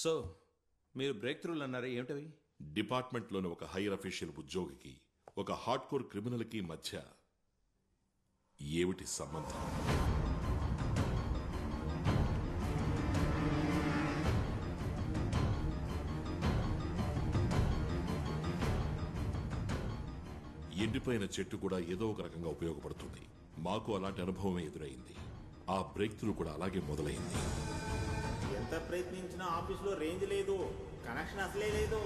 So మీరు break త్రూలు అన్నారా, ఏమిటవి? డిపార్ట్మెంట్లోని ఒక హైయర్ అఫీషియల్ ఉద్యోగికి ఒక హార్డ్ కోర్ క్రిమినల్కి మధ్య ఏమిటి సంబంధం? ఎండిపోయిన చెట్టు కూడా ఏదో ఒక రకంగా ఉపయోగపడుతుంది. మాకు అలాంటి అనుభవమే ఎదురైంది. ఆ బ్రేక్ త్రూ కూడా అలాగే మొదలైంది. ఎంత ప్రయత్నించినా ఆఫీసులో రేంజ్ లేదు, కనెక్షన్ అసలే లేదు.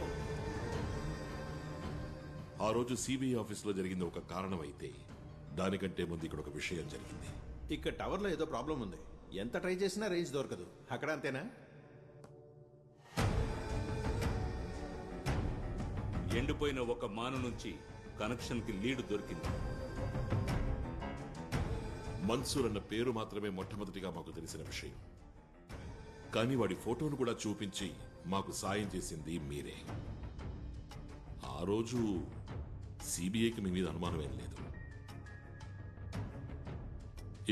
ఆ రోజు సిబిఐ ఆఫీసులో జరిగింది ఒక కారణం అయితే, దానికంటే ముందు ఇక్కడ ఒక విషయం జరిగింది. ఇక్కడ టవర్లో ఏదో ప్రాబ్లం ఉంది. ఎంత ట్రై చేసినా రేంజ్ దొరకదు. అక్కడ అంతేనా? ఎండిపోయిన ఒక మాను నుంచి కనెక్షన్ కి లీడ్ దొరికింది. మన్సూర్ అన్న పేరు మాత్రమే మొట్టమొదటిగా మాకు తెలిసిన విషయం. కానీ వాడి ఫోటోను కూడా చూపించి మాకు సాయం చేసింది మీరే. ఆ రోజు సిబిఐకి మీ మీద అనుమానం ఏం లేదు.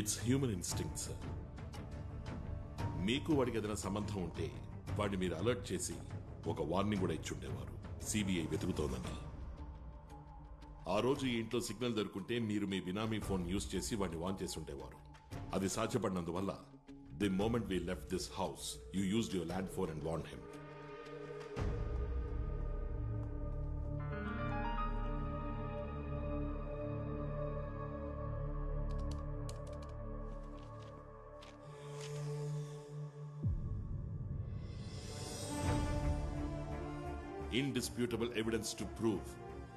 It's human instinct sir. మీకు వాడికి ఏదైనా సంబంధం ఉంటే వాడిని మీరు అలర్ట్ చేసి ఒక వార్నింగ్ కూడా ఇచ్చుండేవారు, సిబిఐ వెతుకుతోందని. ఆ రోజు ఈ ఇంట్లో సిగ్నల్ దొరుకుంటే మీరు మీ బినామీ ఫోన్ యూజ్ చేసి వాడిని వాన్ చేసి ఉండేవారు. అది సాధ్యపడినందువల్ల the moment we left this house you used your land phone and warned him. Indisputable evidence to prove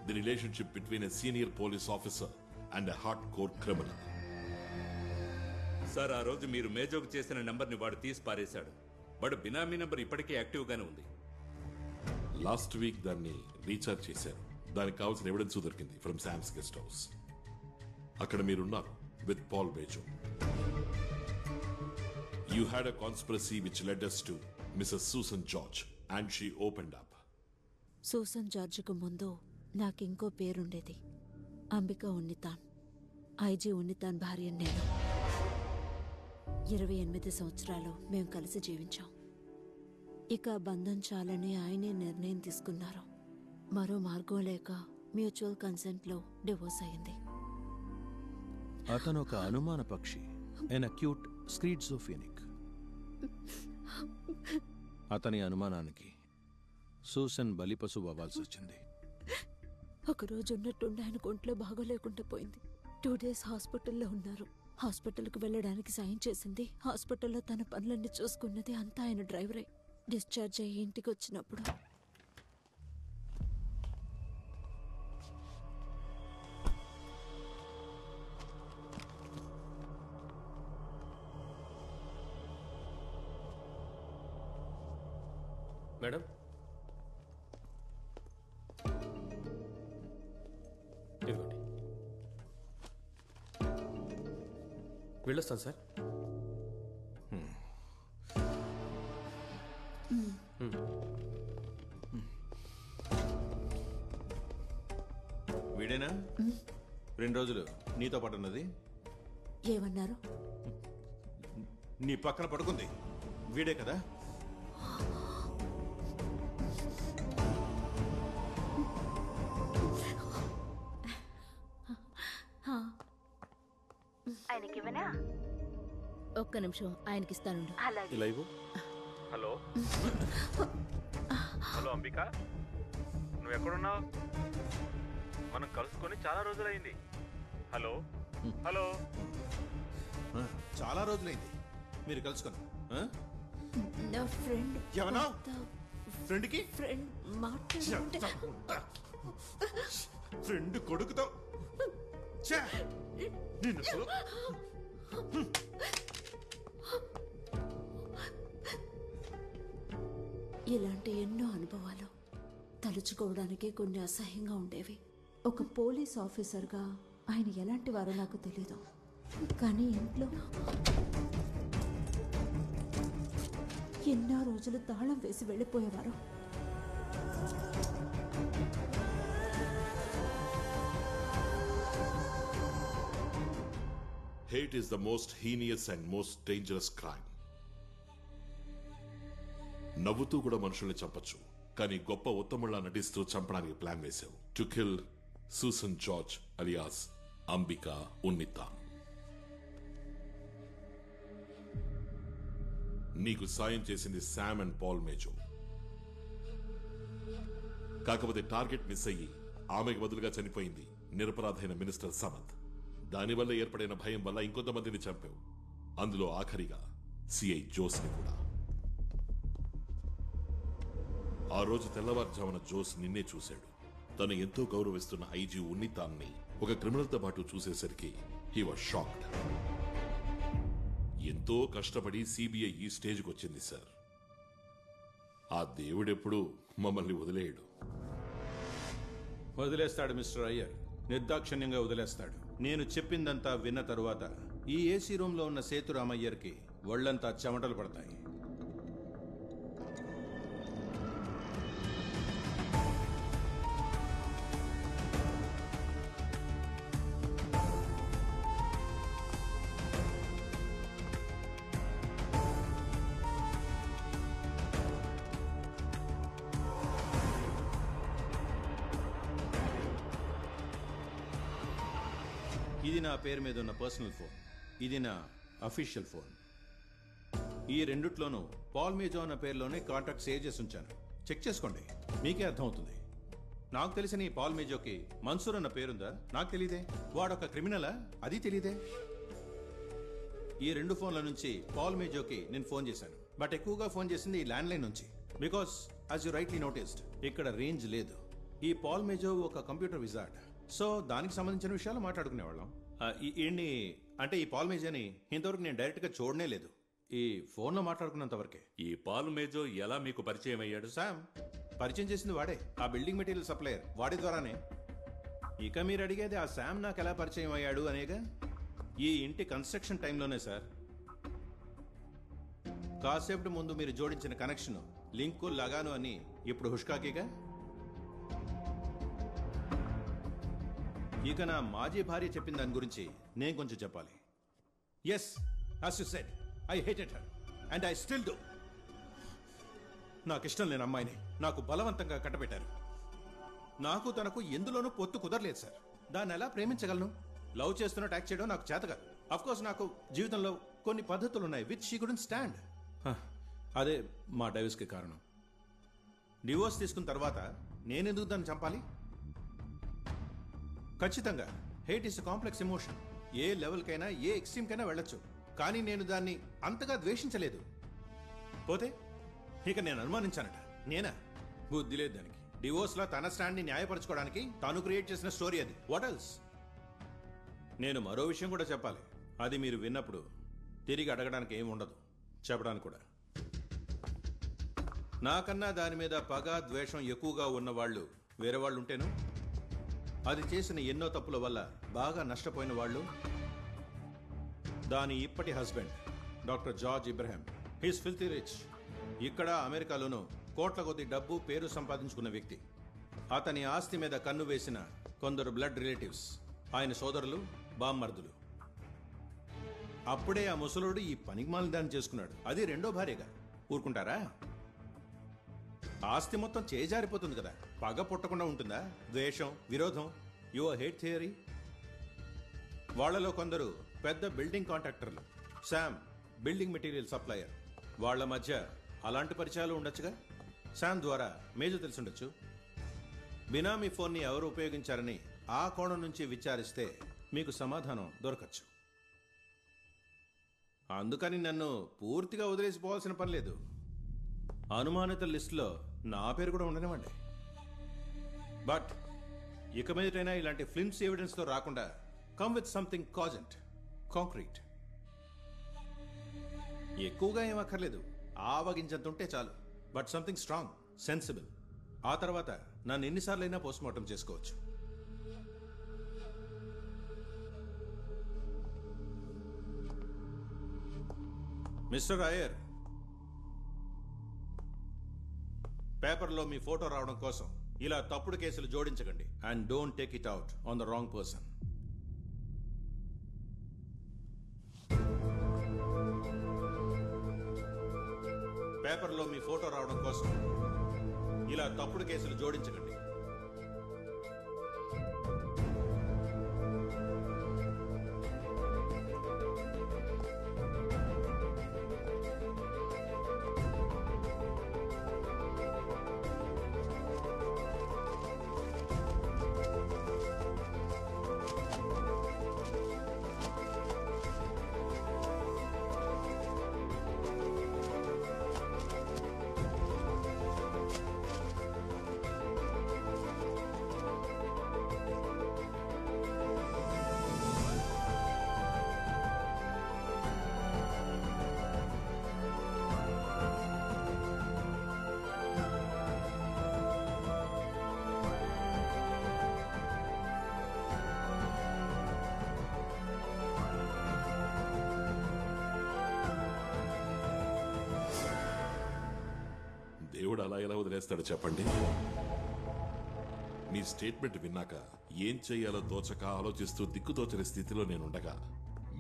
the relationship between a senior police officer and a hardcore criminal. Sir, ఆ రోజు మీరు మేజోకు చేసిన నంబర్ని వాడు తీసి పారేశాడు. వాడు బినామీ నంబర్ ఇప్పటికే యాక్టివ్ గానే ఉంది. లాస్ట్ వీక్ దాన్ని రీఛార్జ్ చేశారు. దానికి కావాల్సిన ఎవిడెన్స్ దొరికింది ఫ్రమ్ శామ్స్ గెస్ట్ హౌస్. అక్కడ మీరున్నారు with Paul Bejo. You had a conspiracy which led us to Mrs. Susan George and she opened up. Susan జార్జ్కు ముందు నాకింకో పేరుండేది, అంబిక ఉన్నితాన్. ఐజీ ఉన్నితాన్ భార్య నేను. 28 సంవత్సరాలు మేము కలిసి జీవించాం. ఇక బంధం చాలని ఆయనే నిర్ణయం తీసుకున్నారు. మరో మార్గం లేక మ్యూచువల్ కన్సెంట్లో డివోర్స్ అయింది. అతను ఒక అనుమాన పక్షి, ఎన్ అక్యూట్ స్క్రీడ్జోఫెనిక్. అతని అనుమానానికి సూసన్ బలిపశువు అవ్వాల్సి వచ్చింది. ఒకరోజు ఉన్నట్టుండి ఆయన ఒంట్లో బాగోలేకుండా పోయింది. 2 days హాస్పిటల్లో ఉన్నారు. హాస్పిటల్కి వెళ్ళడానికి సాయం చేసింది, హాస్పిటల్లో తన పనులన్నీ చూసుకున్నది అంతా ఆయన డ్రైవరే. డిశ్చార్జ్ అయ్యి ఇంటికి వచ్చినప్పుడు మేడం, ఇదిగోండి. వెళ్ళొస్తాను సార్. వీడేనా 2 రోజులు నీతో పాటు ఉన్నది? ఏమన్నారు? నీ పక్కన పడుకుంది వీడే కదా? ఆయనకివనా? ఒక్క నిమిషం, ఆయనకిస్తానుండు. ఇలా ఇవ్వు. హలో హలో అంబిక, నువ్వు ఎక్కడున్నావు? మనం కలుసుకొని చాలా రోజులైంది. Hello hello. చాలా రోజులైంది మీరు కలుసుకుని. నా ఫ్రెండ్. ఎవనా ఫ్రెండ్కి? ఫ్రెండ్ మాట్లాడుతుంటే ఫ్రెండ్ కొడుకుతో నిన్ను ఇలాంటి ఎన్నో అనుభవాలు తలుచుకోవడానికే కొన్ని అసహ్యంగా ఉండేవి. ఒక పోలీస్ ఆఫీసర్గా ఆయన ఎలాంటి వారో నాకు తెలీదు, కానీ ఇంట్లో ఎన్నో రోజులు తాళం వేసి వెళ్ళిపోయేవారు. Hate is the most heinous and most dangerous crime. నవ్వుతూ కూడా మనుషుల్ని చంపొచ్చు, కానీ గొప్ప ఉత్తముళ్లా నటిస్తూ చంపడానికి ప్లాన్ వేశావు. To kill Susan George alias Ambika Unnithan. నీకు సాయం చేసింది శామ్ అండ్ పాల్ మేజో. కాకపోతే టార్గెట్ మిస్ అయ్యి ఆమెకు బదులుగా చనిపోయింది నిరపరాధైన మినిస్టర్ సమత్. దానివల్ల ఏర్పడిన భయం వల్ల ఇంకొంతమందిని చంపావు, అందులో ఆఖరిగా సిఐ జోస్ని కూడా. ఆ రోజు తెల్లవారుజామున జోస్ నిన్నే చూశాడు. తను ఎంతో గౌరవిస్తున్న ఐజీ ఉన్నితాన్ని ఒక క్రిమినల్తో పాటు చూసేసరికి హీ వాజ్ షాక్డ్. ఎంతో కష్టపడి సిబిఐ ఈ స్టేజ్కి వచ్చింది సార్. ఆ దేవుడెప్పుడు మమ్మల్ని వదిలేయడు. వదిలేస్తాడు మిస్టర్ అయ్యర్, నిర్దాక్షిణ్యంగా వదిలేస్తాడు. నేను చెప్పిందంతా విన్న తరువాత ఈ ఏసీ రూమ్లో ఉన్న సేతురామయ్యర్కి ఒళ్లంతా చెమటలు పడతాయి. ఇది నా పేరు మీద ఉన్న పర్సనల్ ఫోన్, ఇది నా అఫీషియల్ ఫోన్. ఈ రెండిట్లోనూ పాల్ మేజో అన్న పేరులోనే కాంటాక్ట్ సేవ్ చేసి ఉంచాను. చెక్ చేసుకోండి, మీకే అర్థమవుతుంది. నాకు తెలిసిన ఈ పాల్ మేజోకి మన్సూర్ అన్న పేరుందా? నాకు తెలీదే. వాడొక క్రిమినలా? అది తెలీదే. ఈ రెండు ఫోన్ల నుంచి పాల్ మేజోకి నేను ఫోన్ చేశాను, బట్ ఎక్కువగా ఫోన్ చేసింది ఈ ల్యాండ్ లైన్ నుంచి. Because as you rightly noticed, ఇక్కడ రేంజ్ లేదు. ఈ పాల్ మేజో ఒక కంప్యూటర్ విజార్డ్, సో దానికి సంబంధించిన విషయాలు మాట్లాడుకునేవాళ్ళం. ఈ పాల్ మేజోని ఇంతవరకు నేను డైరెక్ట్గా చూడనే లేదు. ఈ ఫోన్లో మాట్లాడుకున్నంత వరకే. ఈ పాల్ మేజో ఎలా మీకు పరిచయం అయ్యాడు? శామ్ పరిచయం చేసింది వాడే, ఆ బిల్డింగ్ మెటీరియల్ సప్లయర్, వాడి ద్వారానే. ఇక మీరు అడిగేది ఆ శామ్ నాకు ఎలా పరిచయం అయ్యాడు అనేగా. ఈ ఇంటి కన్స్ట్రక్షన్ టైంలోనే సార్. కాసేపటి ముందు మీరు జోడించిన కనెక్షన్, లింకు, లగాను అని ఇప్పుడు హుష్కాకీగా. ఇక నా మాజీ భార్య చెప్పిన దాని గురించి నేను కొంచెం చెప్పాలి. Yes, as you said, I hated her and I still do. నాకు ఇష్టం లేని అమ్మాయిని నాకు బలవంతంగా కట్టబెట్టారు. నాకు తనకు ఎందులోనూ పొత్తు కుదరలేదు సార్. దాన్ని ఎలా ప్రేమించగలను? లవ్ చేస్తున్నట్టు యాక్ట్ చేయడం నాకు చేత కాదు. అఫ్ కోర్స్ నాకు జీవితంలో కొన్ని పద్ధతులు ఉన్నాయి విచ్ షీ కుడెంట్ స్టాండ్. అదే మా డైవర్స్కి కారణం. డివోర్స్ తీసుకున్న తర్వాత నేనెందుకు దాన్ని చంపాలి? ఖచ్చితంగా హేట్ ఇస్ కాంప్లెక్స్ ఎమోషన్. ఏ లెవెల్కైనా ఏ ఎక్స్ట్రీమ్కైనా వెళ్ళొచ్చు, కానీ నేను దాన్ని అంతగా ద్వేషించలేదు. పోతే ఇక నేను అనుమానించానట. నేనా? బుద్ధి లేదు దానికి. డివోర్స్లో తన స్టాండ్ని న్యాయపరచుకోవడానికి తాను క్రియేట్ చేసిన స్టోరీ అది. What else? నేను మరో విషయం కూడా చెప్పాలి. అది మీరు విన్నప్పుడు తిరిగి అడగడానికి ఏమి ఉండదు, చెప్పడానికి కూడా. నాకన్నా దాని మీద పగ, ద్వేషం ఎక్కువగా ఉన్నవాళ్ళు వేరే వాళ్ళు ఉంటేను, అది చేసిన ఎన్నో తప్పుల వల్ల బాగా నష్టపోయిన వాళ్ళు, దాని ఇప్పటి husband doctor George ఇబ్రహాం. He's filthy rich. ఇక్కడ అమెరికాలోనూ కోట్ల కొద్ది డబ్బు, పేరు సంపాదించుకున్న వ్యక్తి. అతని ఆస్తి మీద కన్ను వేసిన కొందరు బ్లడ్ రిలేటివ్స్, ఆయన సోదరులు, బామ్మర్దులు. అప్పుడే ఆ ముసలుడు ఈ పనికిమాలిన దాన్ని చేసుకున్నాడు, అది రెండో భార్యగా. ఊరుకుంటారా? ఆస్తి మొత్తం చేజారిపోతుంది కదా. పగ పుట్టకుండా ఉంటుందా? ద్వేషం, విరోధం, యువర్ హేట్ థియరీ. వాళ్లలో కొందరు పెద్ద బిల్డింగ్ కాంట్రాక్టర్లు, శామ్ బిల్డింగ్ మెటీరియల్ సప్లయర్. వాళ్ల మధ్య అలాంటి పరిచయాలు ఉండొచ్చుగా. శామ్ ద్వారా మేజో తెలిసి బినామీ ఫోన్ని ఎవరు ఉపయోగించారని ఆ కోణం నుంచి విచారిస్తే మీకు సమాధానం దొరకచ్చు. అందుకని నన్ను పూర్తిగా వదిలేసిపోవాల్సిన పని లేదు. అనుమానిత లిస్టులో నా పేరు కూడా ఉండనివ్వండి. బట్ ఇక మీదటైనా ఇలాంటి ఫిల్మ్స్ ఎవిడెన్స్తో రాకుండా come with something cogent, concrete. ఎక్కువగా ఏం అక్కర్లేదు, ఆవగించంత ఉంటే చాలు. But something strong, sensible. ఆ తర్వాత నన్ను ఎన్నిసార్లైనా పోస్ట్మార్టం చేసుకోవచ్చు. మిస్టర్ అయ్యర్, పేపర్లో మీ ఫోటో రావడం కోసం ఇలా తప్పుడు కేసులు జోడించకండి. And don't take it out on the wrong person. పేపర్లో మీ ఫోటో రావడం కోసం ఇలా తప్పుడు కేసులు జోడించకండి. దేవుడు అలా ఎలా వదిలేస్తాడు చెప్పండి? మీ స్టేట్మెంట్ విన్నాక ఏం చెయ్యాలో తోచక ఆలోచిస్తూ దిక్కుతోచని స్థితిలో నేనుండగా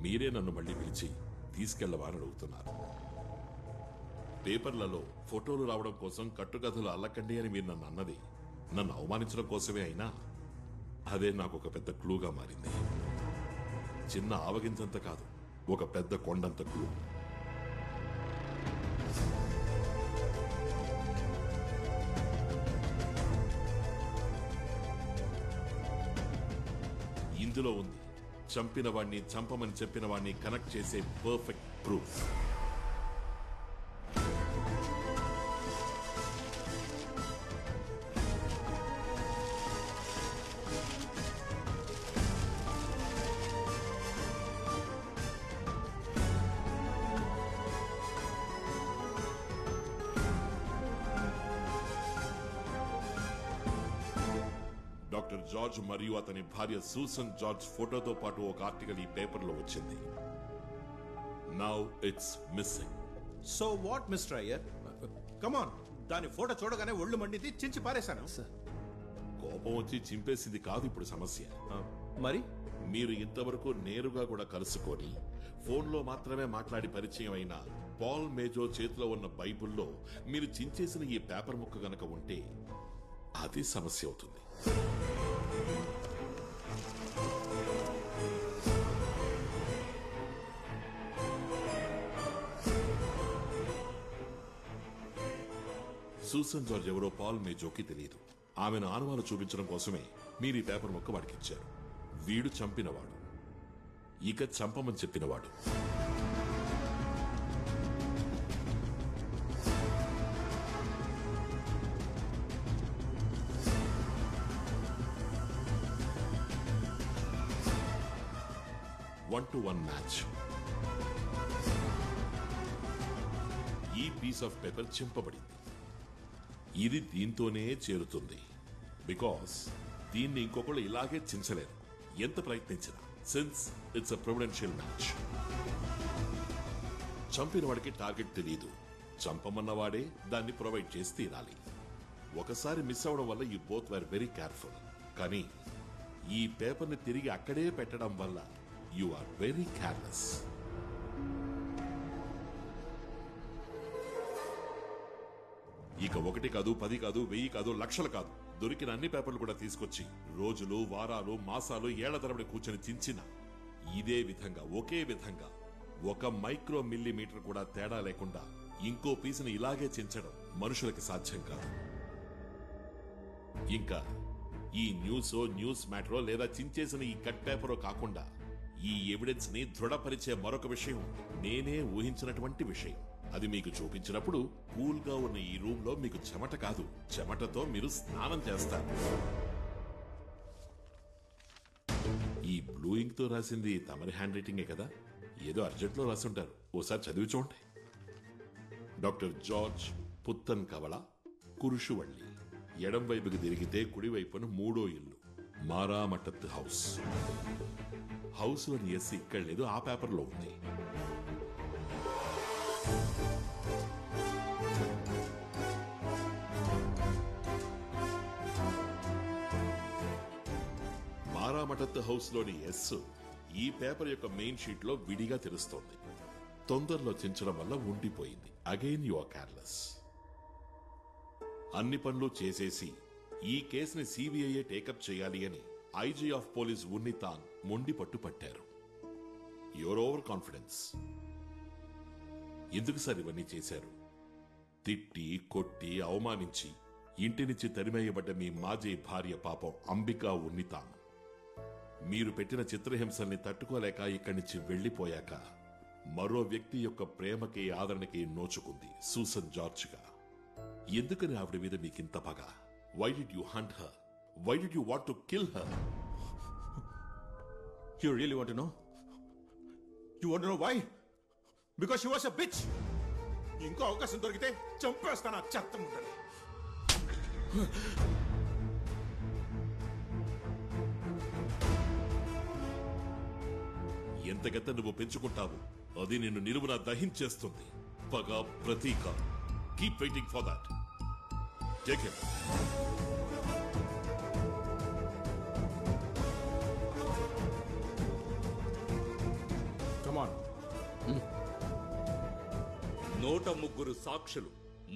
మీరే నన్ను మళ్ళీ పిలిచి తీసుకెళ్లవాలని అడుగుతున్నారు. పేపర్లలో ఫోటోలు రావడం కోసం కట్టుకథలు అల్లకండి అని మీరు నన్ను అన్నది నన్ను అవమానించడం కోసమే అయినా అదే నాకు ఒక పెద్ద క్లూగా మారింది. చిన్న ఆవగించంత కాదు, ఒక పెద్ద కొండంత క్లూ. ఇందులో ఉంది చంపిన వాణ్ణి చంపమని చెప్పిన వాణ్ణి కనెక్ట్ చేసే పర్ఫెక్ట్ ప్రూఫ్. డాక్టర్ జార్జ్ మరియు అతని భార్య సూసన్ జార్జ్ ఫోటోతో పాటు ఒక ఆర్టికల్ ఈ పేపర్లో వచ్చింది. Now it's missing. So what mister Iyer? Come on, దాని ఫోటో చూడగానే ఒళ్ళు మండింది, చించి పారేశాను. కోపం వచ్చి చింపేసింది కాదు ఇప్పుడు సమస్య. మరి మీరు ఇంతవరకు నేరుగా కూడా కలుసుకొని ఫోన్లో మాత్రమే మాట్లాడి పరిచయం అయిన పాల్ మేజో చేతిలో ఉన్న బైబుల్లో మీరు చించేసిన ఈ పేపర్ ముక్క గనక ఉంటే అది సమస్య అవుతుంది. సూసన్ జార్జ్ ఎవరో పాల్ మేజోకి తెలియదు. ఆమెను ఆనవాలు చూపించడం కోసమే మీరు ఈ పేపర్ ముక్క వాడికిచ్చారు. వీడు చంపినవాడు, ఇక చంపమని చెప్పినవాడు. One to one match. ఈ పీస్ ఆఫ్ పేపర్ చింపబడింది. ఇది దీంతోనే చేరుతుంది. బికాస్ దీన్ని ఇంకొకళ్ళు ఇలాగే చించలేరు ఎంత ప్రయత్నించినా, since it's a providential match. చంపిన వాడికి టార్గెట్ తెలియదు, చంపమన్నవాడే దాన్ని ప్రొవైడ్ చేసి తీరాలి. ఒకసారి మిస్ అవడం వల్ల you both were very careful. కానీ ఈ పేపర్ని తిరిగి అక్కడే పెట్టడం వల్ల యు ఆర్ వెరీ కేర్లెస్. ఇక 1 కాదు, 10 కాదు, 1000 కాదు, లక్షలు కాదు, దొరికిన అన్ని పేపర్లు కూడా తీసుకొచ్చి రోజులు, వారాలు, మాసాలు, ఏళ్ల తరబడి కూర్చొని చించిన ఇదే విధంగా, ఒకే విధంగా, 1 మైక్రో మిల్లీమీటర్ కూడా తేడా లేకుండా ఇంకో పీసుని ఇలాగే చించడం మనుషులకి సాధ్యం కాదు. ఇంకా ఈ న్యూస్ మ్యాటరో లేదా చించేసిన ఈ కట్ పేపరో కాకుండా ఈ ఎవిడెన్స్ ని దృఢపరిచే మరొక విషయం నేనే ఊహించినటువంటి విషయం. అది మీకు చూపించినప్పుడు కూల్ గా ఉన్న ఈ రూమ్ లో మీకు చెమట కాదు, చెమటతో మీరు స్నానం చేస్తారు. ఈ బ్లూ ఇంక్ తో రాసింది తమరి హ్యాండ్ రైటింగే కదా? ఏదో అర్జెంట్ లో రాసుంటారు, ఓసారి చదివి చూడండి. డాక్టర్ జార్జ్ పుత్తన్ కవల, కురుషువళ్ళి. ఎడం వైపుకి తిరిగితే కుడివైపున 3వ ఇల్లు, మారామటత్ హౌస్. హౌస్ అని ఎస్ ఇక్కడ లేదు, ఆ పేపర్లో ఉంది. మారామటత్ హౌస్ లోని ఎస్ ఈ పేపర్ యొక్క మెయిన్ షీట్ లో విడిగా తెలుస్తోంది. తొందరలో చించడం వల్ల ఉండిపోయింది. Again you are careless. అన్ని పనులు చేసేసి ఈ కేసుని సిబిఐ టేకప్ చేయాలి అని ఐజీ ఆఫ్ పోలీస్ ఉన్నితాన్ మొండి పట్టుపట్టారు. Your over confidence. ఎందుకు సార్ ఇవన్నీ చేశారు? తిట్టి కొట్టి అవమానించి ఇంటి నుంచి తరిమేయబడ్డ మీ మాజీ భార్య పాపం అంబికా ఉన్నితాన్ మీరు పెట్టిన చిత్రహింసల్ని తట్టుకోలేక ఇక్కడి నుంచి వెళ్లిపోయాక మరో వ్యక్తి యొక్క ప్రేమకి ఆదరణకి నోచుకుంది సూసన్ జార్జ్గా. ఎందుకని ఆవిడ మీద మీకింత పగ? Why did you hunt her? Why did you want to kill her? You really want to know? You want to know why? Because she was a bitch. ఇంకో అవకాశం దొరికితే చంపేస్తాను ఆ చెత్త ముట్టని. ఎంతగత నువ్వు పెంచుకుంటావు అది నిన్ను నిలువున దహించేస్తుంది. పగ, ప్రతీక. Keep waiting for that. Take it. Come on. 103 సాక్షులు,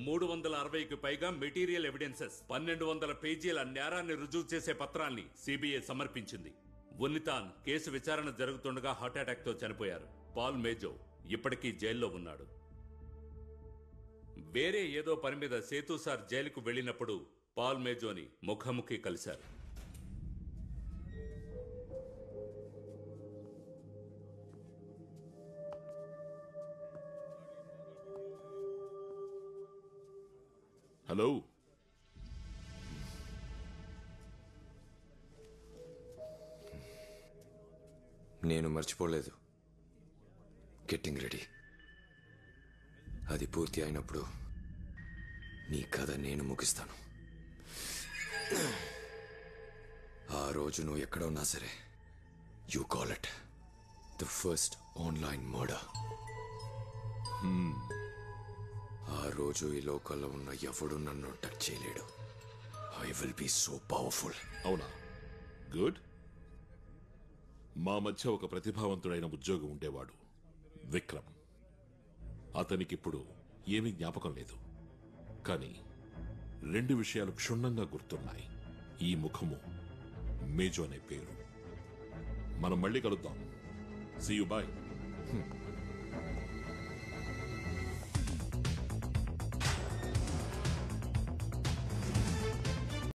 360కి పైగా మెటీరియల్ ఎవిడెన్సెస్, 1200 పేజీల నేరాన్ని రుజువు చేసే పత్రాన్ని సిబిఐ సమర్పించింది. ఉన్నితాన్ కేసు విచారణ జరుగుతుండగా హార్ట్అటాక్ తో చనిపోయారు. పాల్ మేజో ఇప్పటికీ జైల్లో ఉన్నాడు. వేరే ఏదో పని మీద సేతు సార్ జైలుకు వెళ్ళినప్పుడు పాల్ మేజోని ముఖాముఖి కలిశారు. హలో, నేను మర్చిపోలేదు. Getting ready. అది పూర్తి అయినప్పుడు నీ కథ నేను ముగిస్తాను. ఆ రోజు నువ్వు ఎక్కడ ఉన్నా సరే, you call it the first online murder. ఆ రోజు ఈ లోకల్లో ఉన్న ఎవడు నన్ను టచ్ చేయలేడు. I will be so powerful. అవునా? గుడ్. మా మధ్య ఒక ప్రతిభావంతుడైన ఉద్యోగి ఉండేవాడు, విక్రమ్. అతనికిప్పుడు ఏమీ జ్ఞాపకం లేదు, కానీ 2 విషయాలు క్షుణ్ణంగా గుర్తున్నాయి. ఈ ముఖము, మేజో అనే పేరు. మనం మళ్ళీ కలుద్దాం. See you. బాయ్.